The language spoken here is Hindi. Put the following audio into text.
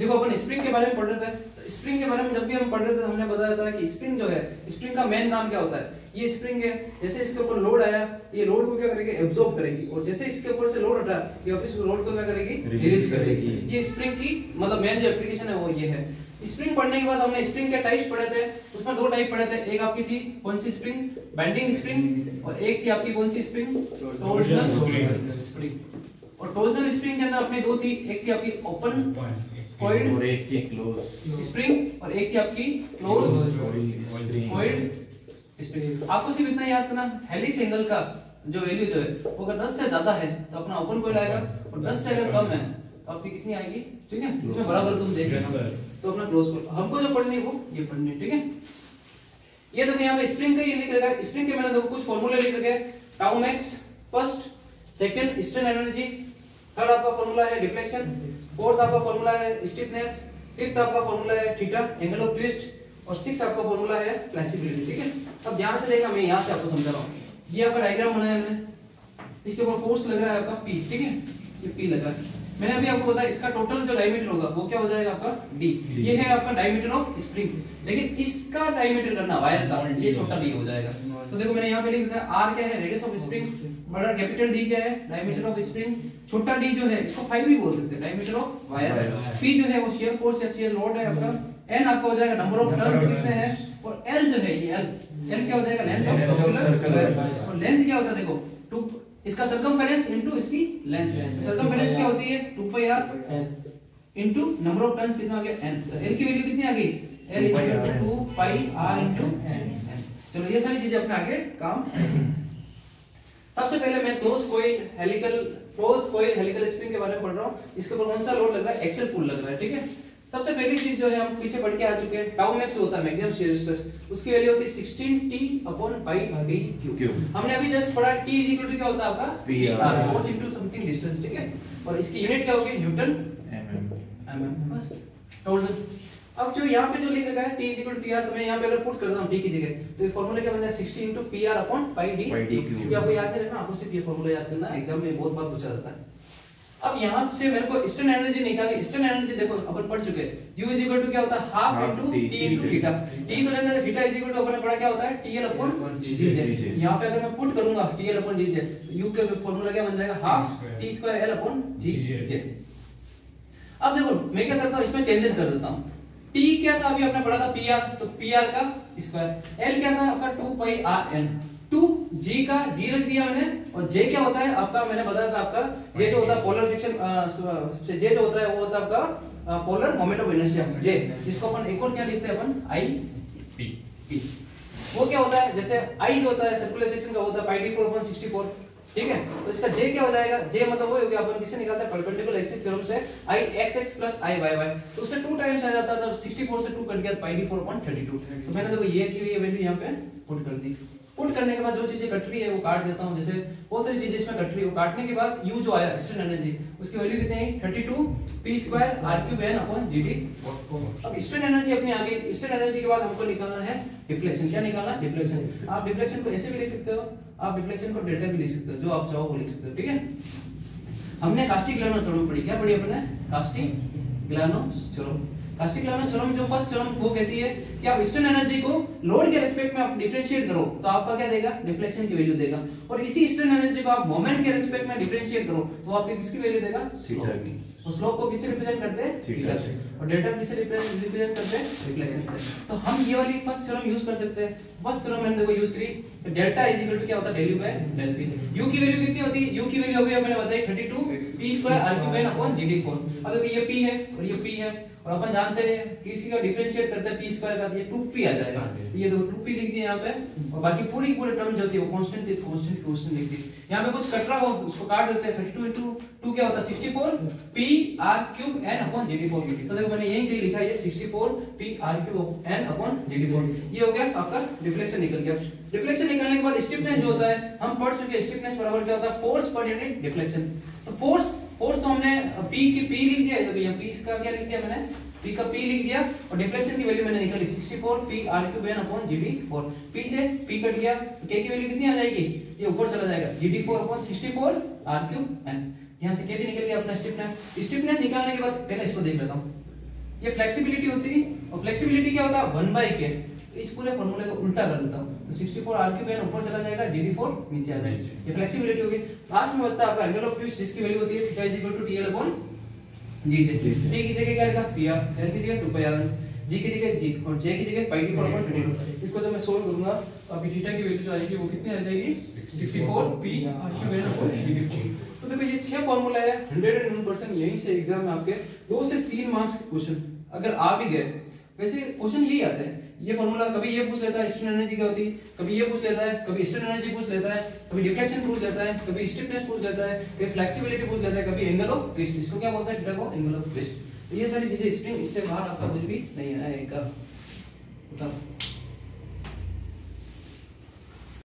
देखो अपन स्प्रिंग के बारे में पढ़ रहे थे। स्प्रिंग के बारे में जब भी हम पढ़ रहे थे हमने बताया था कि स्प्रिंग जो है, स्प्रिंग का मेन काम क्या होता है। ये स्प्रिंग है, जैसे इसके ऊपर लोड आया, ये लोड को क्या करेगी, एब्जॉर्ब करेगी, और जैसे इसके ऊपर से लोड हटा, ये वापस लोड को क्या करेगी, रिलीज करेगी। ये स्प्रिंग की मतलब मेन जो एप्लीकेशन है वो ये है। स्प्रिंग पढ़ने के बाद हमने स्प्रिंग के टाइप्स पढ़े थे, उसमें दो टाइप पढ़े थे। एक आपकी थी कौन सी स्प्रिंग, बेंडिंग स्प्रिंग, और एक थी आपकी कौन सी स्प्रिंग, टॉर्जनल स्प्रिंग। और टॉर्जनल स्प्रिंग के अंदर अपनी दो थी, एक थी आपकी ओपन कॉइल्ड और एक थी क्लोज स्प्रिंग, और एक थी आपकी क्लोज कॉइल्ड स्प्रिंग। आपको सिर्फ इतना याद करना, हेलिक्स एंगल का जो वैल्यू जो है वो अगर 10 से ज्यादा है तो अपना ओपन कॉइल आएगा, और 10 से अगर कम है तो आपकी कितनी आएगी, ठीक है, इसमें बराबर तुम देख लेना, तो अपना क्लोज कॉइल। हमको जो पढ़नी है वो ये पढ़नी है, ठीक है। ये देखो यहाँ पे स्प्रिंग का ये लिख रखा है। स्प्रिंग के मैंने देखो कुछ फार्मूले लिख रखे हैं, tau max first, second strain energy, third आपका फार्मूला है डिफ्लेक्शन, फोर्थ आपका फार्मूला है स्टिफनेस, फिफ्थ आपका फार्मूला है थीटा एंगल ऑफ ट्विस्ट, और सिक्स आपका फार्मूला है फ्लेक्सिबिलिटी, ठीक है। अब ध्यान से देखना, मैं यहाँ से आपको समझा रहा हूँ। ये आपका डायग्राम बनाया हमने, इसके ऊपर फोर्स लग रहा है आपका P, ठीक है, ये P लगा है। मैंने अभी आपको बताया इसका टोटल जो डायमीटर होगा वो क्या हो जाएगा आपका D। ये है आपका डायमीटर ऑफ स्प्रिंग, लेकिन इसका डायमीटर करना वायर का, ये छोटा D हो जाएगा। तो देखो मैंने यहाँ पे लिख दिया, R क्या है, रेडियस ऑफ स्प्रिंग, बड़ा कैपिटल D क्या है, डायमीटर ऑफ स्प्रिंग, छोटा D जो है इसको फाई भी बोल सकते हैं, डायमीटर ऑफ वायर, P जो है वो शियर फोर्स या शियर लोड है आपका, N आपका हो जाएगा नंबर ऑफ टर्न्स कितने हैं, और L जो है ये L क्या हो जाएगा, लेंथ ऑफ सर्कुलर स्क्वायर, और लेंथ क्या होता है देखो 2 इसका सर्कमफेरेंस इनटू इसकी लेंथ। सर्कमफेरेंस क्या होती है 2πr into number of turns कितना आ गया n। तो L की वैल्यू कितनी आ गई, L is 2πr into n। चलो ये सारी चीजें अपने आगे काम। सबसे पहले मैं क्लोज कॉइल हेलिकल स्प्रिंग के बारे में पढ़ रहा हूं। इसके ऊपर कौन सा लोड लग रहा है, एक्सेल पुल लग रहा है, ठीक है। सबसे पहली चीज जो है हम पीछे पढ़ के आ चुके हैं, टाउ मैक्स होता है मैक्सिमम शियर स्ट्रेस, उसकी वैल्यू होती है 16t/d3। हमने अभी जस्ट पढ़ा t क्या होता है आपका PR, force into something distance, ठीक है, और इसकी यूनिट क्या होगी, न्यूटन mm, बस टॉर्जन। अब जो यहाँ पे जो लिख रखा है t PR, तो मैं यहाँ पे अगर पुट करता हूँ t की जगह, तो ये फार्मूला क्या बन जाएगा 60 × PR/d3। आपको याद नहीं रखना, आपको सिर्फ ये फार्मूला याद करना, एग्जाम में बहुत बार पूछा जाता है। अब यहाँ से मेरे को स्ट्रेन एनर्जी निकालनी। स्ट्रेन एनर्जी देखो अपन पढ़ चुके हैं, U = क्या होता है, half into T into theta. T तो लेना है, थीटा = अपन ने पढ़ा क्या होता है, TL/GZ। यहाँ पे अगर मैं पुट करूंगा TL/GZ, तो U के फार्मूला क्या बन जाएगा, हाफ T²L/GZ। अब देखो मैं क्या करता हूँ, इसमें चेंजेस कर देता हूँ। T क्या था अभी आपने पढ़ा था PR, तो PR का स्क्वायर। L क्या था आपका 2πrn, 2 G का G रख दिया मैंने, और J क्या होता है आपका, मैंने बताया था आपका J जो होता है पोलर सेक्शन, J जो होता है वो होता है आपका polar moment of inertia J, जिसको अपन एक और क्या लिखते हैं अपन IP। वो क्या होता है, जैसे I जो होता है सर्कुलर सेक्शन का होता है πd4/64, ठीक है। तो इसका J क्या हो जाएगा, J मतलब वो हो गया, अपन किससे निकालते हैं, परपेंडिकुलर एक्सिस थ्योरम से, Ixx + Iyy, तो उससे 2 टाइम्स आ जाता है, तब 64 से 2 कट गया πd4/32। तो मैंने देखो ये की ये वैल्यू यहाँ पे पुट कर दी। पुट करने के बाद जो चीजें कट रही है वो काट देता हूं, जैसे बहुत सारी चीजें इसमें कट रही है, वो काटने के बाद U जो आया स्ट्रेन एनर्जी, उसकी वैल्यू कितनी है 32p²r3n/GD। अब स्ट्रेन एनर्जी अपनी आ गई। स्ट्रेन एनर्जी के बाद हमको निकालना है डिफ्लेक्शन। क्या निकालना है, डिफ्लेक्शन। आप डिफ्लेक्शन को ऐसे भी लिख सकते हो, आप डिफ्लेक्शन को डेल्टा भी लिख सकते हो, जो आप चाहो वो लिख सकते हो, ठीक है। हमने कास्टिग्लियानो थ्योरम पढ़ी, क्या पढ़ी अपने, कास्टिग्लियानो थ्योरम। कास्टिग्लियानो थ्योरम जो फर्स्ट थ्योरम वो कहती है कि आप स्ट्रेन एनर्जी को लोड के रिस्पेक्ट में आप डिफरेंशिएट करो तो आपका क्या देगा, डिफ्लेक्शन की वैल्यू देगा, और इसी स्ट्रेन एनर्जी को आप मोमेंट के रिस्पेक्ट में डिफरेंशिएट करो तो आपके किसकी वैल्यू देगा, थीटा की। तो स्लोप को किससे रिप्रेजेंट करते हैं, थीटा से, और डेल्टा किससे रिप्रेजेंट करते हैं, डिफ्लेक्शन से। तो हम ये वाली फर्स्ट थ्योरम यूज कर सकते हैं। फर्स्ट थ्योरम मैंने देखो यूज करी, डेल्टा = क्या होता है, del/del p। U की वैल्यू कितनी होती है, U की वैल्यू अभी मैंने बताई 32p²r3n/GD4। अब देखो ये p है और ये p है, और अपन जानते हैं किसी का डिफरेंशिएट करते हैं p² का, ये 2p आ जाएगा, तो ये देखो 2p लिख दिया यहाँ पे, और बाकी पूरी टर्म जो होती है वो कांस्टेंट लिख दी। यहाँ पे कुछ कट रहा हो उसको काट देते हैं, 32 * 2 क्या होता है 64pr3n/GD4। तो देखो मैंने यही लिखा है 64pr3n/GD4। ये हो गया आपका डिफ्लेक्शन निकल गया। डिफ्लेक्शन निकलने के बाद स्टिफनेस जो होता है हम पढ़ चुके हैं, स्टिफनेस बराबर क्या होता है, फोर्स पर यूनिट डिफ्लेक्शन। तो फोर्स तो हमने p लिख दिया है, तो यहाँ p का क्या लिख दिया मैंने, p का p लिख दिया, और डिफ्लेक्शन की वैल्यू मैंने निकाली 64pr3n/GD4। p से p कट गया तो k की वैल्यू कितनी आ जाएगी, ये ऊपर चला जाएगा GD4/64r3n। यहाँ से k भी निकल गया अपना स्टिफनेस। स्टिफनेस निकालने के बाद पहले इसको देख लेता हूँ, ये फ्लेक्सिबिलिटी होती है, और फ्लेक्सिबिलिटी क्या होता है 1/k। तो इस पूरे फॉर्मूले को उल्टा कर देता हूं, तो 64 r³ ऊपर चला जाएगा, gd4 नीचे आ जाएगा, ये फ्लेक्सिबिलिटी होगी। लास्ट में बता आपका एंगल ऑफ ट्विस्ट जिसकी वैल्यू होती है थीटा TL/g। t की जगह क्या लिखा pr, l की जगह 2πr1, g की जगह g और j की जगह πd4/22। इसको जब मैं सोल्व करूंगा तो अभी थीटा की वैल्यू जो आएगी वो कितनी आ जाएगी 64p/gd4। तो देखो ये 6 फार्मूला है, 101% यहीं से एग्जाम में आपके 2 से 3 मार्क्स के क्वेश्चन अगर आ भी गए, वैसे क्वेश्चन यही आते हैं। ये फार्मूला कभी ये पूछ लेता है स्ट्रेन एनर्जी क्या होती है, कभी ये पूछ लेता है, कभी स्ट्रेन एनर्जी पूछ लेता है, कभी डिफ्लेक्शन पूछ लेता है, कभी स्टिफनेस पूछ लेता है, कभी फ्लेक्सिबिलिटी पूछ लेता है, कभी एंगल ऑफ ट्विस्ट, इसको क्या बोलते हैं थीटा को एंगल ऑफ ट्विस्ट। ये सारी चीजें स्ट्रिंग, इससे बाहर आपका कुछ भी नहीं आएगा। बताओ